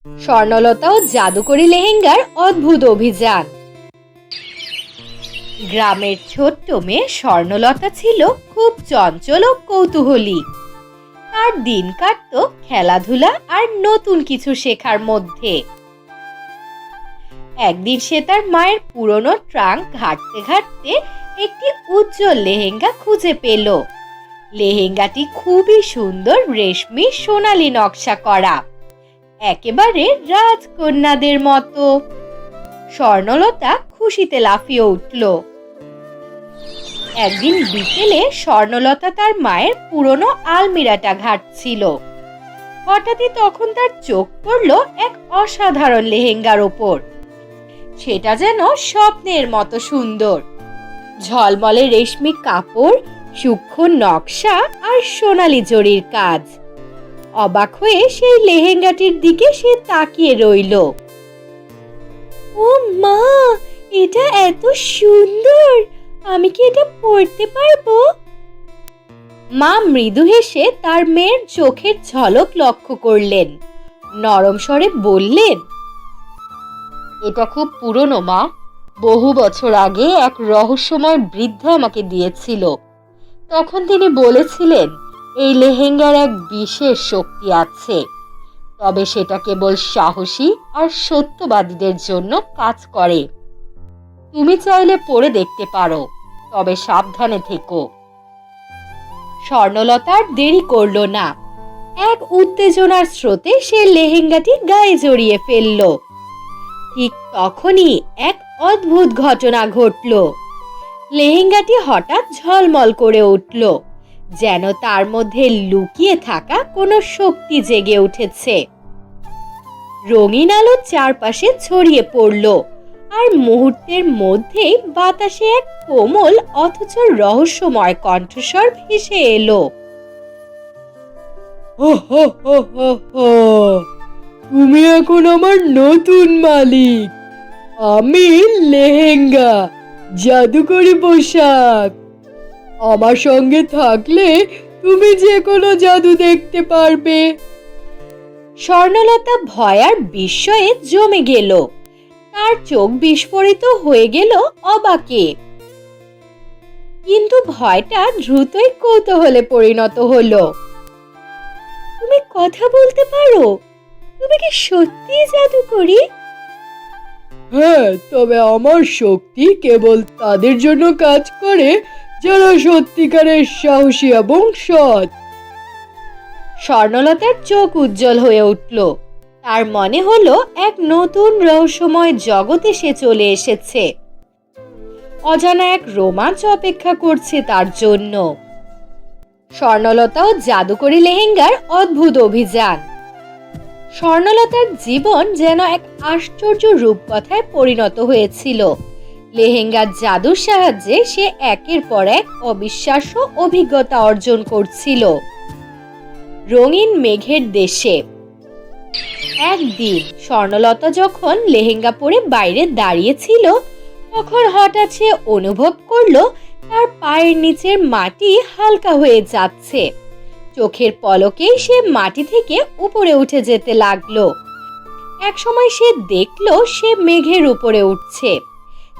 স্বর্ণলতা ও জাদুকরি লেহেঙ্গার অদ্ভুত অভিযান। গ্রামের ছোট্ট মেয়ে স্বর্ণলতা ছিল খুব চঞ্চল ও কৌতূহলী। তার দিন কাটতো খেলাধুলা আর নতুন কিছু শেখার মধ্যে। একদিন সে তার মায়ের পুরনো ট্রাঙ্ক ঘাঁটতে ঘাঁটতে একটি উজ্জ্বল লেহেঙ্গা খুঁজে পেল। লেহেঙ্গাটি খুবই সুন্দর, রেশমি সোনালী নকশা করা, একেবারে রাজকন্যাদের মতো। স্বর্ণলতা খুশিতে লাফিয়ে উঠল। একদিন বিকেলে স্বর্ণলতা তার মায়ের পুরনো আলমিরাটা ঘাঁটছিল। হঠাৎই তখন তার চোখ পড়ল এক অসাধারণ লেহেঙ্গার ওপর। সেটা যেন স্বপ্নের মতো সুন্দর। ঝলমলে রেশমি কাপড়, সূক্ষ্ম নকশা আর সোনালী জরির কাজ। অবাক হয়ে সেই লেহেঙ্গাটির দিকে সে তাকিয়ে রইল। ও মা, এটা এত সুন্দর! আমি কি এটা পরতে পারবো? মা মৃদু হেসে তার মেয়ের চোখের ঝলক লক্ষ্য করলেন। নরম স্বরে বললেন, এটা খুব পুরনো মা। বহু বছর আগে এক রহস্যময় বৃদ্ধ আমাকে দিয়েছিল। তখন তিনি বলেছিলেন এই লেহেঙ্গার এক বিশেষ শক্তি আছে, তবে সেটা কেবল সাহসী আর সত্যবাদীদের জন্য কাজ করে। তুমি চাইলে পরে দেখতে পারো, তবে সাবধানে থেকো। স্বর্ণলতা আর দেরি করল না। এক উত্তেজনার স্রোতে সে লেহেঙ্গাটি গায়ে জড়িয়ে ফেলল। ঠিক তখনই এক অদ্ভুত ঘটনা ঘটল। লেহেঙ্গাটি হঠাৎ ঝলমল করে উঠল, যেন তার মধ্যে লুকিয়ে থাকা কোনো শক্তি জেগে উঠেছে। রঙিন আলো চারপাশে ছড়িয়ে পড়ল, আর মুহূর্তের মধ্যেই বাতাসে এক কোমল অথচ রহস্যময় কণ্ঠস্বর ভেসে এলো। তুমি এখন আমার নতুন মালিক। আমি লেহেঙ্গা, জাদুকরি পোশাক। আমার সঙ্গে থাকলে তুমি যে কোনো জাদু দেখতে পারবে। স্বর্ণলতা ভয় আর বিস্ময়ে জমে গেল। তার চোখ বিস্ফোরিত হয়ে গেল অবাকে। কিন্তু ভয়টা দ্রুতই কৌতূহলে পরিণত হলো। তুমি কথা বলতে পারো? তুমি কি সত্যি জাদুকরি? হ্যাঁ, তবে আমার শক্তি কেবল তাদের জন্য কাজ করে যারা সত্যিকারের সাহসী এবং সৎ। স্বর্ণলতার চোখ উজ্জ্বল হয়ে উঠল। তার মনে হলো এক নতুন রহস্যময় জগতে সে চলে এসেছে। অজানা এক রোমাঞ্চ অপেক্ষা করছে তার জন্য। স্বর্ণলতা ও জাদুকরি লেহেঙ্গার অদ্ভুত অভিযান। স্বর্ণলতার জীবন যেন এক আশ্চর্য রূপকথায় পরিণত হয়েছিল। লেহেঙ্গার জাদুর সাহায্যে সে একের পর এক অবিশ্বাস্য অভিজ্ঞতা অর্জন করছিল। রঙিন মেঘের দেশে একদিন স্বর্ণলতা যখন লেহেঙ্গা পরে বাইরে দাঁড়িয়েছিল, তখন হঠাৎ সে অনুভব করলো তার পায়ের নিচের মাটি হালকা হয়ে যাচ্ছে। চোখের পলকেই সে মাটি থেকে উপরে উঠে যেতে লাগলো। একসময় সে দেখলো সে মেঘের উপরে উঠছে।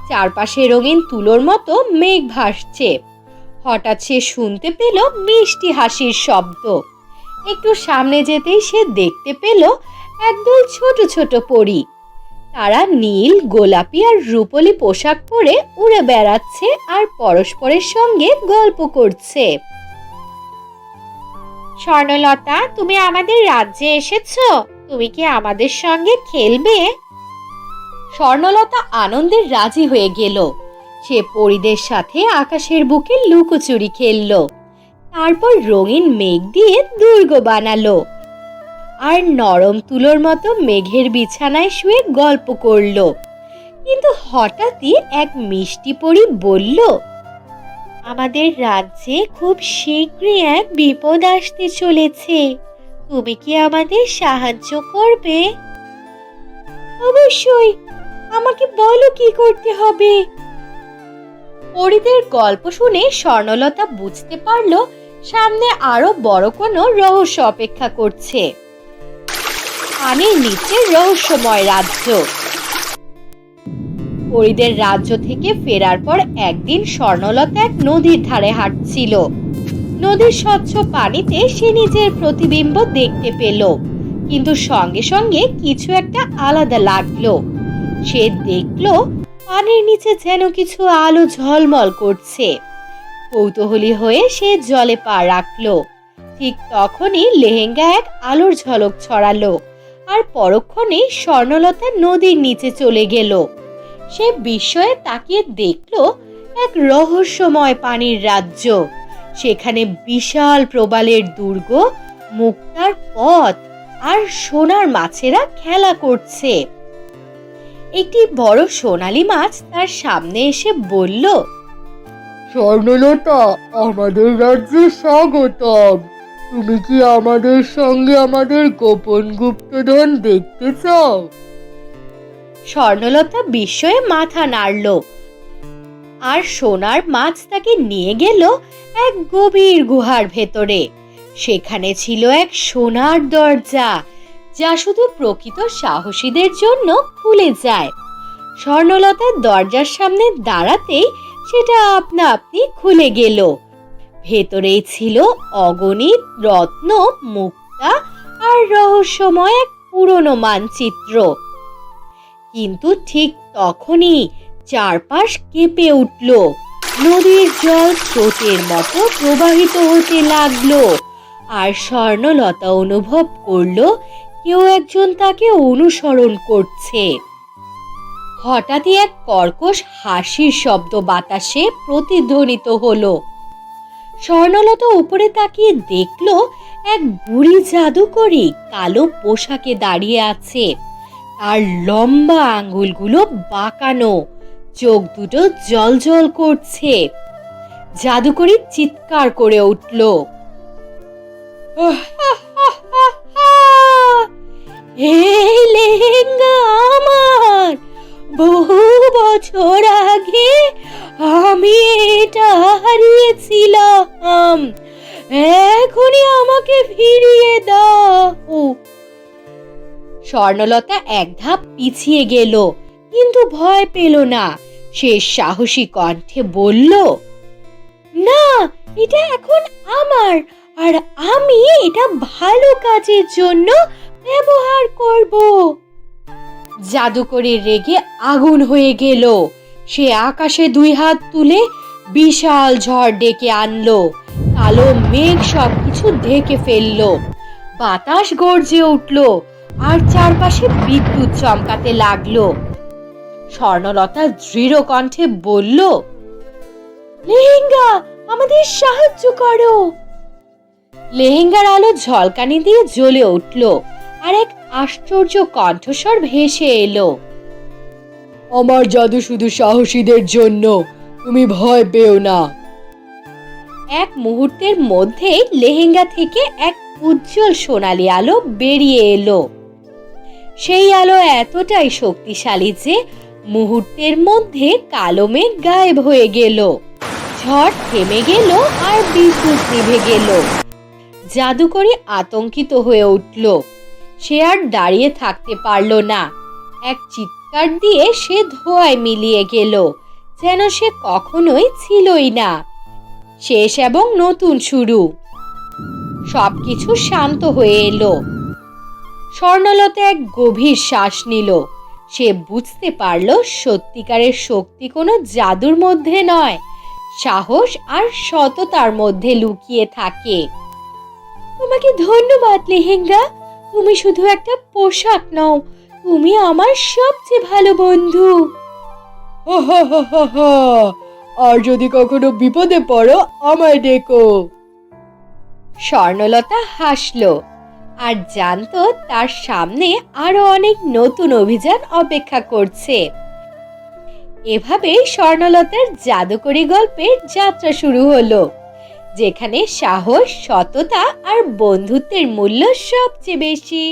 চারপাশে রঙিন তুলোর মতো মেঘ ভাসছে। হঠাৎ সে শুনতে পেল মিষ্টি হাসির শব্দ। একটু সামনে যেতেই সে দেখতে পেল একদল ছোট ছোট পরী। তারা নীল, গোলাপি আর রূপলি পোশাক পরে উড়ে বেড়াচ্ছে আর পরস্পরের সঙ্গে গল্প করছে। স্বর্ণলতা, তুমি আমাদের রাজ্যে এসেছো। তুমি কি আমাদের সঙ্গে খেলবে? স্বর্ণলতা আনন্দের রাজি হয়ে গেল। সে পরীদের সাথে আকাশের বুকে লুকোচুরি খেলল। তারপর রঙিন মেঘ দিয়ে দুর্গ বানালো আর নরম তুলোর মতো মেঘের বিছানায় শুয়ে গল্প করলো। কিন্তু হঠাৎই এক মিষ্টি পরী বলল, আমাদের রাজ্যে খুব শীঘ্রই এক বিপদ আসতে চলেছে। তুমি কি আমাদের সাহায্য করবে? অবশ্যই, আমাকে বলো কি করতে হবে। পরীদের গল্প শুনে স্বর্ণলতা বুঝতে পারল সামনে আরো বড় কোনো রহস্য অপেক্ষা করছে। পানির নিচে রহস্যময় রাজ্য। পরীদের রাজ্য থেকে ফেরার পর একদিন স্বর্ণলতা এক নদীর ধারে হাঁটছিল। নদীর স্বচ্ছ পানিতে সে নিজের প্রতিবিম্ব দেখতে পেল, কিন্তু সঙ্গে সঙ্গে কিছু একটা আলাদা লাগলো। সে দেখলো পানির নিচে যেন কিছু আলো ঝলমল করছে। কৌতূহলী হয়ে সে জলে পা রাখলো। ঠিক তখনই লেহেঙ্গা এক আলোর ঝলক ছড়ালো, আর পরক্ষণে স্বর্ণলতা নদীর নিচে চলে গেল। সে বিস্ময়ে তাকিয়ে দেখলো এক রহস্যময় পানির রাজ্য। সেখানে বিশাল প্রবালের দুর্গ, মুক্তার পথ আর সোনার মাছেরা খেলা করছে। একটি বড় সোনালী মাছ তার সামনে এসে বলল, স্বর্ণলতা, আমাদের রাজ্যে স্বাগতম। তুমি কি আমাদের সঙ্গে আমাদের গোপন গুপ্তধন দেখতে চাও? স্বর্ণলতা বিস্ময়ে মাথা নাড়ল, আর সোনার মাছ তাকে নিয়ে গেল এক গভীর গুহার ভেতরে। সেখানে ছিল এক সোনার দরজা, যা শুধু প্রকৃত সাহসীদের জন্য খুলে যায়। স্বর্ণলতার দরজার সামনে দাঁড়াতেই সেটা আপনা আপনি খুলে গেল। ভেতরেই ছিল অগণিত রত্ন, মুক্তা আর রহস্যময় এক পুরনো মানচিত্র। কিন্তু ঠিক তখনই চারপাশ কেঁপে উঠল। নদীর জল স্রোতের মতো প্রবাহিত হতে লাগলো, আর স্বর্ণলতা অনুভব করলো কেউ একজন তাকে অনুসরণ করছে। হঠাৎই এক কর্কশ হাসির শব্দ বাতাসে প্রতিধ্বনিত হলো। স্বর্ণলতা উপরে তাকিয়ে দেখলো এক বুড়ি জাদুকরী কালো পোশাকে দাঁড়িয়ে আছে। তার লম্বা আঙ্গুলগুলো বাঁকানো, চোখ দুটো জ্বলজ্বল করছে। জাদুকরী চিৎকার করে উঠল, এই লেহেঙ্গা আমার! বহু বছর আগে আমি এটা হারিয়েছিলাম, এখনই আমাকে ফিরিয়ে দাও। স্বর্ণলতা এক ধাপ পিছিয়ে গেল, কিন্তু ভয় পেল না। সে সাহসী কণ্ঠে বলল, না, এটা এখন আমার, আর আমি এটা ভালো কাজের জন্য ব্যবহার করব। জাদুকরী রেগে আগুন হয়ে গেল। সে আকাশে দুই হাত তুলে বিশাল ঝড় ডেকে আনলো। কালো মেঘ সবকিছু ঢেকে ফেললো। বাতাস গর্জে উঠল, আর চারপাশে বিদ্যুৎ চমকাতে লাগলো। স্বর্ণলতা দৃঢ় কণ্ঠে বলল, লেহেঙ্গা, আমাদের সাহায্য করো। লেহেঙ্গার আলো ঝলকানি দিয়ে জ্বলে উঠল, আর এক আশ্চর্য কণ্ঠস্বর ভেসে এলো, আমার জাদু শুধু সাহসীদের জন্য, তুমি ভয় পেও না। এক মুহূর্তের মধ্যেই লেহেঙ্গা থেকে এক উজ্জ্বল সোনালী আলো বেরিয়ে এলো। সেই আলো এতটাই শক্তিশালী যে মুহূর্তের মধ্যে কালো মেঘ গায়েব হয়ে গেল। ঝড় থেমে গেল, আর বিদ্যুৎ নিভে গেল। জাদুকরী আতঙ্কিত হয়ে উঠল। সে আর দাঁড়িয়ে থাকতে পারল না। এক চিৎকার দিয়ে সে ধোঁয়ায় মিলিয়ে গেল, যেন সে কখনোই ছিলই না। শেষ এবং নতুন শুরু। সবকিছু শান্ত হয়ে এলো। স্বর্ণলতা এক গভীর শ্বাস নিল। সে বুঝতে পারল সত্যিকারের শক্তি কোনো জাদুর মধ্যে নয়, সাহস আর সততার মধ্যে লুকিয়ে থাকে। তোমাকে ধন্যবাদ লেহেঙ্গা, তুমি শুধু একটা পোশাক নও, তুমি আমার সবচেয়ে ভালো বন্ধু। আর যদি কখনো বিপদে পড়ো, আমায় ডেকো। স্বর্ণলতা হাসলো, আর জানতো তার সামনে আরো অনেক নতুন অভিযান অপেক্ষা করছে। এভাবেই স্বর্ণলতার জাদুকরী গল্পের যাত্রা শুরু হলো, যেখানে সাহস, সততা আর বন্ধুত্বের মূল্য সবচেয়ে বেশি।